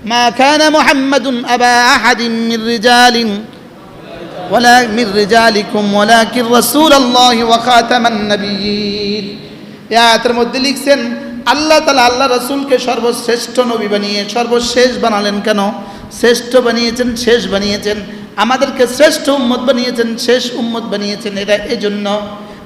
মা কানা মুহাম্মাদুন আবা আহাদিন মির রিজালিন ওয়ালা মির রিজালিকুম ওয়ালাকিন রাসূলুল্লাহি ওয়া খাতামান নাবিয়্যিন। এই আয়াতের মধ্যে লিখছেন আল্লাহ তাআলা আল্লাহ রাসূলকে সর্বশ্রেষ্ঠ নবী বানিয়ে সর্বশেষ বানালেন। কেন শ্রেষ্ঠ বানিয়েছেন? শেষ বানিয়েছেন। আমাদেরকে শ্রেষ্ঠ উম্মত বানিয়েছেন, শেষ উম্মত বানিয়েছেন। এটা এজন্য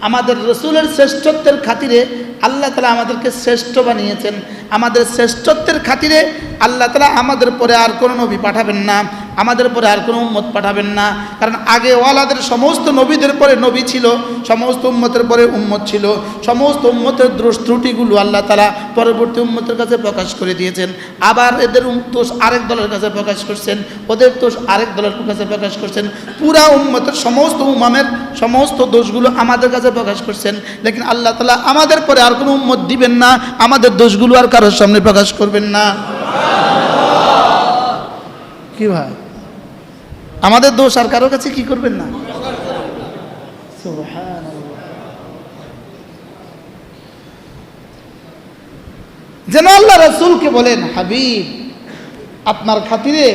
আমাদের রাসূলের শ্রেষ্ঠত্বের খাতিরে আল্লাহ তাআলা আমাদেরকে শ্রেষ্ঠ বানিয়েছেন। আমাদের শ্রেষ্ঠত্বের খাতিরে আল্লাহ তাআলা আমাদের পরে আর কোনো নবী পাঠাবেন না, আমাদের পরে আর কোনো উম্মত পাঠাবেন না। কারণ আগে ওয়ালাদের সমস্ত নবীদের পরে নবী ছিল, সমস্ত উম্মতের পরে উম্মত ছিল। সমস্ত উম্মতের দোষ ত্রুটিগুলো আল্লাহ তাআলা পরবর্তী উম্মতের কাছে প্রকাশ করে দিয়েছেন। আবার এদের দোষ আরেক দলের কাছে প্রকাশ করছেন, ওদের দোষ আরেক দলের কাছে প্রকাশ করছেন। পুরা উম্মতের সমস্ত উম্মামের সমস্ত দোষগুলো আমাদের কাছে প্রকাশ করছেন। লেকিন আল্লাহ তাআলা আমাদের পরে আর কোনো উম্মত দিবেন না, আমাদের দোষগুলো আর কারোর সামনে প্রকাশ করবেন না। কি ভাই, আমাদের দোষ আর কারোর কাছে কি করবেন না? যেন আল্লাহ রাসূলকে বলেন, হাবিব আপনার খাতিরে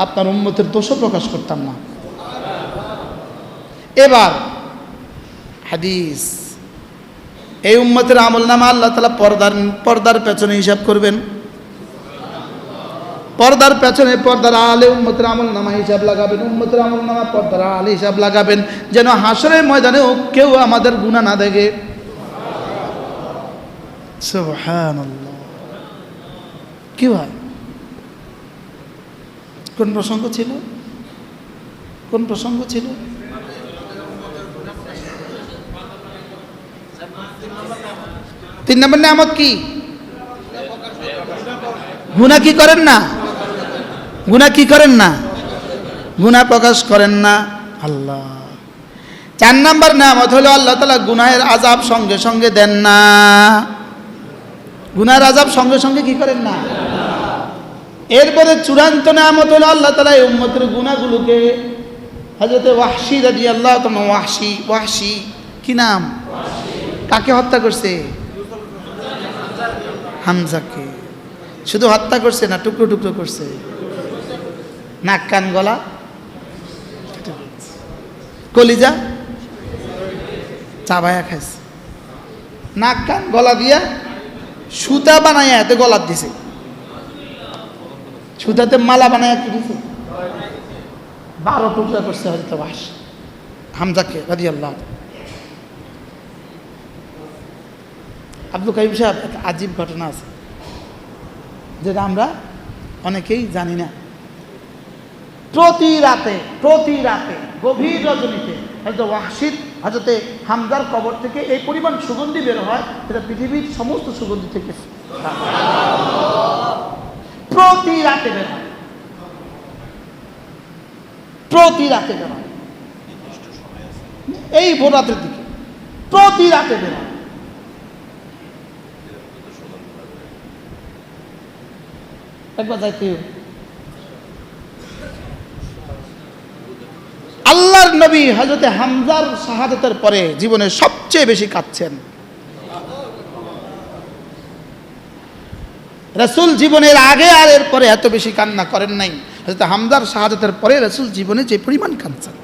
আপনার উম্মতের দোষও প্রকাশ করতাম না। এবার হাদিস, এই উম্মতের আমলনামা আল্লাহ তাআলা পর্দার পেছনে হিসাব করবেন। পর্দার পেছনে পর্দার আলে উম্মতের আমলনামা হিসাব লাগাবেন, উম্মতের আমলনামা পর্দার আলে হিসাব লাগাবেন, যেন হাসরের ময়দানেও কেউ আমাদের গুনাহ না দেখে। সুবহানাল্লাহ। কি হয়, কোন প্রসঙ্গ ছিল? কোন প্রসঙ্গ ছিল? তিন নম্বর নিয়ামত কি? গুনাহ কি করেন না? গুনাহ কি করেন না? গুনাহ প্রকাশ করেন না আল্লাহ। 4 নম্বর নিয়ামত হলো আল্লাহ তাআলা গুনাহের আযাব সঙ্গে সঙ্গে দেন না। গুনাহের আযাব সঙ্গে সঙ্গে কি করেন না। এরপরে চূড়ান্ত নিয়ামত হলো আল্লাহ তাআলা এই উম্মতের গুনাহগুলোকে, হযরত ওয়াহশী রাদিয়াল্লাহু তাআলা, ওয়াহশী কি নাম? কাকে হত্যা করছে? হামজাকে। শুধু হত্যা করছে না, টুকরো টুকরো করছে, নাক কান গলা কলিজা চাবায়া খাইছে। নাক কান গলা দিয়া সুতা বানাইয়া এতে গলার দিছে, সুতাতে মালা বানাইয়া কি দিছে? 12 টুকরা করছে হযরত ওয়াহশী হামজাকে রাদিয়াল্লাহু। আব্দুল কাইয়ুম সাহেব, একটা আজীব ঘটনা আছে যেটা আমরা অনেকেই জানি না। প্রতি রাতে গভীর রজনীতে হযরত ওয়াহশীর, হযরতে হামজার কবর থেকে এই পরিমাণ সুগন্ধি বের হয়, এটা পৃথিবীর সমস্ত সুগন্ধি থেকে প্রতি রাতে বের হয়, প্রতি রাতে বের হয়। এই ভোর রাতের দিকে প্রতি রাতে বের হয়। একবার যাইতে আল্লাহর নবী হযরতে হামজার শাহাদাতের পরে জীবনে সবচেয়ে বেশি কাঁদছেন। রাসূল জীবনের আগে আর এর পরে এত বেশি কান্না করেন নাই। হযরতে হামজার শাহাদাতের পরে রাসূল জীবনে যে পরিমাণ কাঁদছেন,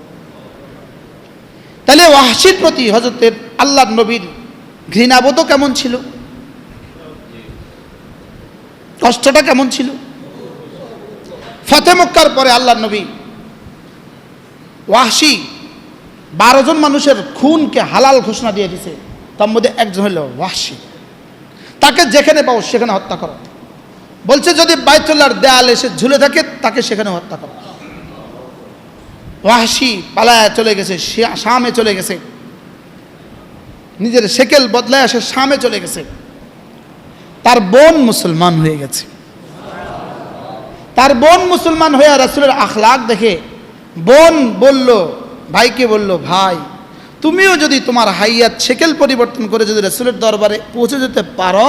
তাহলে ওয়াহশীর প্রতি হযরতে আল্লাহর নবীর ঘৃণাবোধ কেমন ছিল, কষ্টটা কেমন ছিল। ফতে মক্কার পরে আল্লাহর নবী ওয়াহশী 12 জন মানুষের খুনকে হালাল ঘোষণা দিয়ে দিয়েছে, তার মধ্যে একজন হলো ওয়াহশী। তাকে যেখানে পাও সেখানে হত্যা করো, বলছে যদি বাইতুল্লাহর দেয়ালে এসে ঝুলে থাকে তাকে সেখানে হত্যা করো। ওয়াহশী পালায়া চলে গেছে, শামে চলে গেছে, নিজের শেকেল বদলায় এসে শামে চলে গেছে। তার বোন মুসলমান হয়ে গেছে। তার বোন মুসলমান হয়ে রাসূলের আখলাক দেখে বোন বলল, ভাইকে বলল, ভাই তুমিও যদি তোমার হাইয়াত শেকেল পরিবর্তন করে যদি রাসূলের দরবারে পৌঁছে যেতে পারো,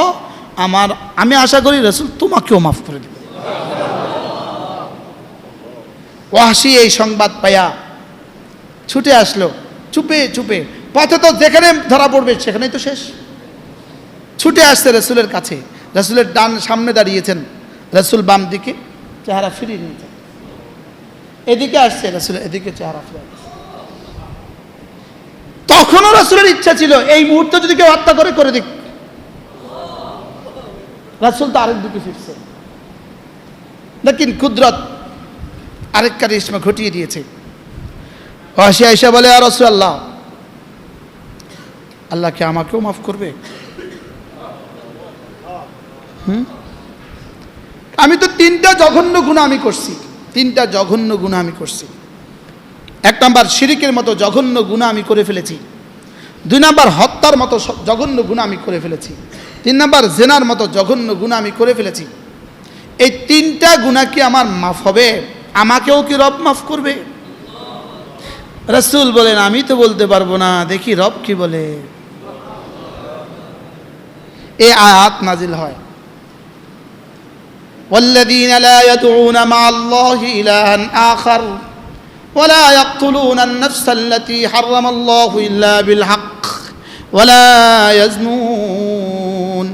আমি আশা করি রাসূল তোমাকেও মাফ করে দেবে। ওয়াহশী এই সংবাদ পায়া ছুটে আসলো, চুপে চুপে। পথে তো যেখানে ধরা পড়বে সেখানেই তো শেষ। ছুটে আসছে রাসূলের কাছে, রাসূলের ডান সামনে দাঁড়িয়েছেন, রাসূল বাম দিকে, চেহারা ফিরিয়ে নিয়েছে, এদিকে আসছে রাসূল, এদিকে চেহারা ফিরে। তখনও রাসূলের ইচ্ছা ছিল এই মুহূর্তে যদি কেউ হত্যা করে দিক। রাসূল তো আরেক দিকে ফিরছে, লেকিন কুদরত আরেক কারিশমা ঘটিয়ে দিয়েছে। ওয়াসি আয়েশা বলে, ইয়া রাসূলুল্লাহ, আল্লাহ কি আমাকেও মাফ করবে? আমি তো 3টা জঘন্য গুনাহ আমি করছি, 3টা জঘন্য গুনাহ আমি করছি। 1 নাম্বার শিরিকের মতো জঘন্য গুনাহ আমি করে ফেলেছি, 2 নাম্বার হত্যার মতো জঘন্য গুনাহ আমি করে ফেলেছি, 3 নাম্বার জেনার মতো জঘন্য গুনাহ আমি করে ফেলেছি। এই 3টা গুনাহ কি আমার মাফ হবে? আমাকেও কি রব মাফ করবে? রাসূল বলেন, আমি তো বলতে পারবো না, দেখি রব কি বলে। এই আয়াত নাজিল হয়, والذين لا يدعون مع الله إلها آخر ولا يقتلون النفس التي حرم الله إلا بالحق ولا يزنون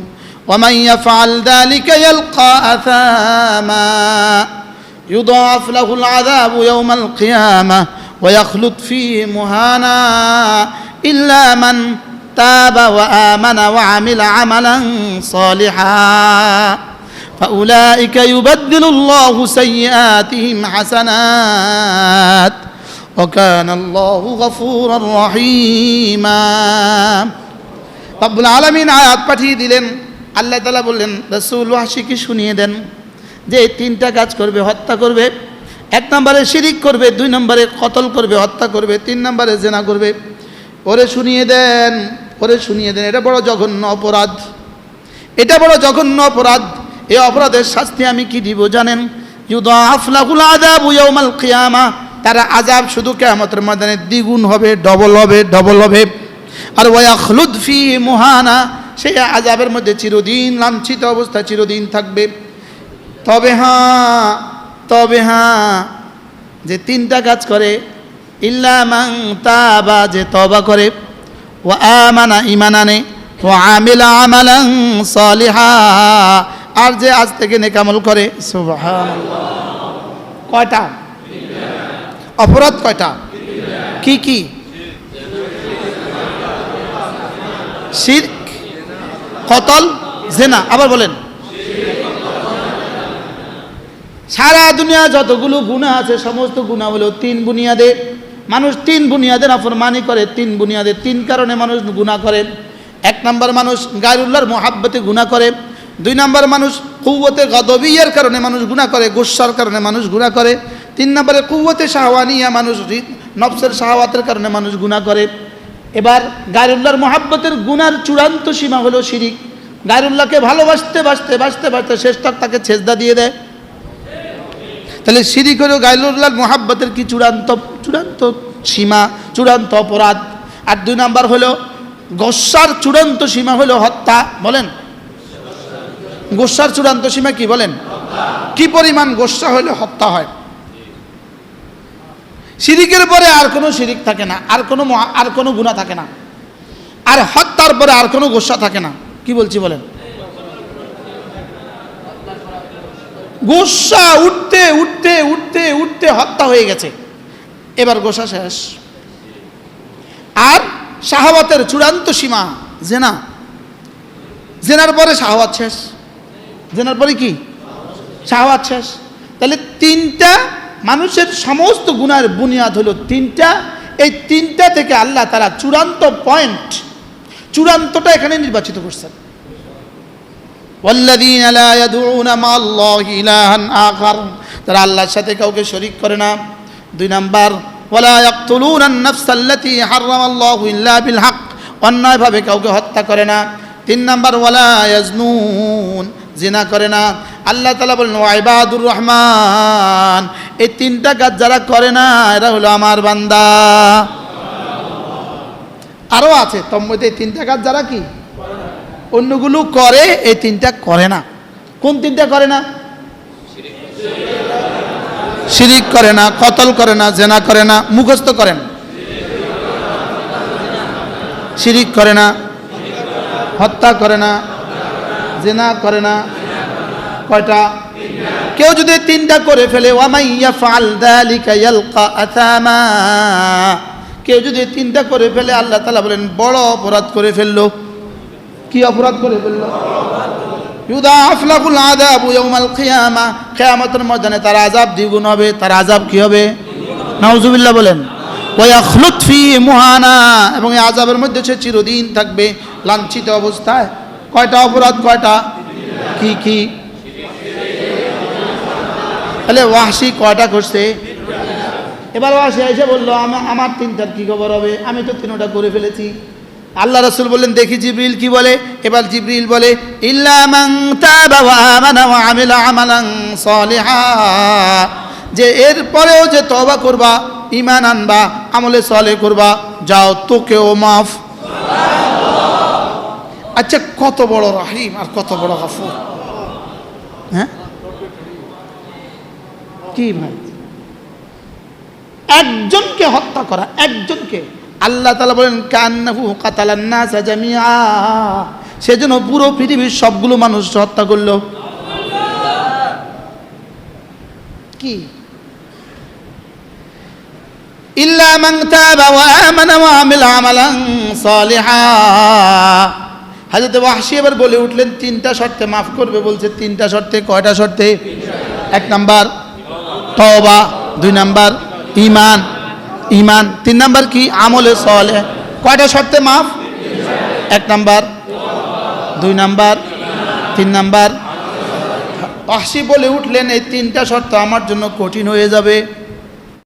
ومن يفعل ذلك يلقى أثاما يضاعف له العذاب يوم القيامة ويخلد فيه مهانا إلا من تاب وآمن وعمل عملا صالحا فأولئك يبدل الله سيئاتهم حسنات وكان الله غفورا رحيما। রব্বুল আলামিন আয়াত পাঠিয়ে দিলেন। আল্লাহ তাআলা বললেন, রাসূল ওয়াহশীকে শুনিয়ে দেন যে 3টা কাজ করবে, হত্যা করবে। 1 নম্বরে শিরিক করবে, 2 নম্বরে কতল করবে, হত্যা করবে, 3 নম্বরে জিনা করবে। ওরে শুনিয়ে দেন, ওরে শুনিয়ে দেন, এটা বড় জঘন্য অপরাধ, এটা বড় জঘন্য অপরাধ। এই অপরাধের শাস্তি আমি কি দিব জানেন? ইউদাআফ লাহুল আযাবু ইয়াউমাল কিয়ামা, তার আযাব শুধু কিয়ামতের ময়দানে দ্বিগুণ হবে, ডবল হবে, ডবল হবে। আর ওয়াখলুদ ফি মুহানা, সেই আযাবের মধ্যে চিরদিন লাঞ্ছিত অবস্থায় চিরদিন থাকবে। তবে হ্যাঁ যে 3টা কাজ করে, ইল্লা মান তাবা, যে তওবা করে, ওয়া আমানা, ঈমান আনে, ওয়া আমিলা আমালান সালিহা, আর যে আজ থেকে নেক আমল করে। সুবহানাল্লাহ। কয়টা অপরাধ? কয়টা? কি কি? শিরক, কতল, জিনা। আবার বলেন, সারা দুনিয়া যতগুলো গুনাহ আছে সমস্ত গুনাহ হলো 3 বুনিয়াদে। মানুষ 3 বুনিয়াদে নাফরমানি করে, 3 বুনিয়াদে, 3 কারণে মানুষ গুনাহ করে। 1 নম্বর, মানুষ গায়রুল্লাহর মুহাব্বতে গুনাহ করে। 2 নম্বর, মানুষ কুওয়াতে গাদবিয়ার কারণে মানুষ গুনাহ করে, গুসার কারণে মানুষ গুনাহ করে। 3 নম্বরে কুওয়াতে শাহওয়ানিয়া, মানুষ নফসের শাহওয়াতের কারণে মানুষ গুনাহ করে। এবার গায়রুল্লাহর মুহাব্বতের গুনার চূড়ান্ত সীমা হলো শিরিক। গায়রুল্লাহকে ভালোবাসতে বাসতে বাসতে বাসতে শেষ তক তাকে সেজদা দিয়ে দেয়। তাহলে শিরিক হলো গায়রুল্লাহর মুহাব্বতের কি চূড়ান্ত সীমা, চূড়ান্ত অপরাধ। আর 2 নম্বর হলো গোসার চূড়ান্ত সীমা হলো হত্যা। বলেন, গোসার চূড়ান্ত সীমা কি? বলেন, কি পরিমাণ গোসা হলে হত্যা হয়? শিরিকের পরে আর কোনো শিরিক থাকে না, আর কোনো গুনাহ থাকে না, আর হত্যার পরে আর কোনো গোসা থাকে না। কি বলছি বলেন? গোসা উঠতে উঠতে উঠতে উঠতে হত্যা হয়ে গেছে, এবার গোসা শেষ। আর শাহওয়াতের চূড়ান্ত সীমা জেনা, জেনার পরে শাহওয়াত শেষ, জেনার পরে কি? শাহওয়াত শেষ। তাহলে 3টা মানুষের সমস্ত গুনাহের বুনিয়াদ হলো 3টা। এই 3টা থেকে আল্লাহ তাআলা চূড়ান্ত পয়েন্ট, চূড়ান্তটা এখানে নির্বাচিত করছেন। ওয়াল্লাযীনা লা ইয়াদউনা মা'আল্লাহি ইলাহান আখার, তারা আল্লাহর সাথে কাউকে শরীক করে না। 2 নাম্বার, ওয়ালা ইয়াকতুলুনান নাফসাল্লাতী হারামাল্লাহু ইল্লা বিল হক, অন্যায়ভাবে কাউকে হত্যা করে না। 3 নাম্বার, ওয়ালা ইয়াজনুন, জিনা করে না। আল্লাহ তাআলা বলেন, ওয়া ইবাদুর রহমান, এই 3টা কাজ যারা করে না এরা হলো আমার বান্দা। আরও আছে তোর মধ্যে 3টা কাজ যারা কি অন্যগুলো করে, এই 3টা করে না। কোন 3টা করে না? শিরিক করে না, কতল করে না, জিনা করে না। মুখস্থ করেন, শিরিক করে না, হত্যা করে না, জিনা করে না। কয়টা? কেউ যদি তিনটা করে ফেলে ওয়ামাই ইয়াফআল যালিকা ইয়ালকা আসামা, কেউ যদি তিনটা করে ফেলে আল্লাহ তাআলা বলেন বড় অপরাধ করে ফেললো। কি অপরাধ করে ফেললো? ইউদাআফ লাহুল আযাবু ইয়াওমাল কিয়ামা, কিয়ামতের ময়দানে তার আযাব দ্বিগুণ হবে। তার আযাব কি হবে? নাউজুবিল্লাহ বলেন। ওয়া ইয়াখলুদ ফি মুহানা, এবং এই আযাবের মধ্যে সে চিরদিন থাকবে লাঞ্ছিত অবস্থায়। কয়টা অপরাধ? কয়টা? কি কি? তাহলে ওয়াহশী কয়টা করছে? এবার ওয়াহশী এসে বললো আমার তিনটার কি খবর হবে? আমি তো তিনটা করে ফেলেছি। আল্লাহ রাসূল বললেন দেখি জিবরিল কি বলে। এবার জিবরিল বলে ইল্লা মান তাবা ওয়া আমানা ওয়া আমিলা আমালান সালিহা, যে এরপরেও যে তওবা করবা, ঈমান আনবা, আমলে সালেহ করবা, যাও তোকেও মাফ। আচ্ছা, কত বড় রহিম আর কত বড় গফুর! হ্যাঁ কি ভাই, একজনকে হত্যা করা, একজনকে আল্লাহ তাআলা বলেন কান্নাহু কাতালান নাস জামিআ, সেজন্য পুরো পৃথিবীর সবগুলো মানুষ হত্যা করলো। কি ইল্লা মান তাবা ওয়া আমানা ওয়া আমিলা আমালান সালিহা। হযরত ওয়াহশী এবার বলে উঠলেন তিনটা শর্তে মাফ করবে। বলছে তিনটা শর্তে। কয়টা শর্তে? এক নাম্বার তওবা, দুই নাম্বার ঈমান, ঈমান, তিন নাম্বার কি? আমলে সালেহ। কয়টা শর্তে মাফ? এক নাম্বার, দুই নাম্বার, তিন নাম্বার। ওয়াহশী বলে উঠলেন এই তিনটা শর্ত আমার জন্য কঠিন হয়ে যাবে।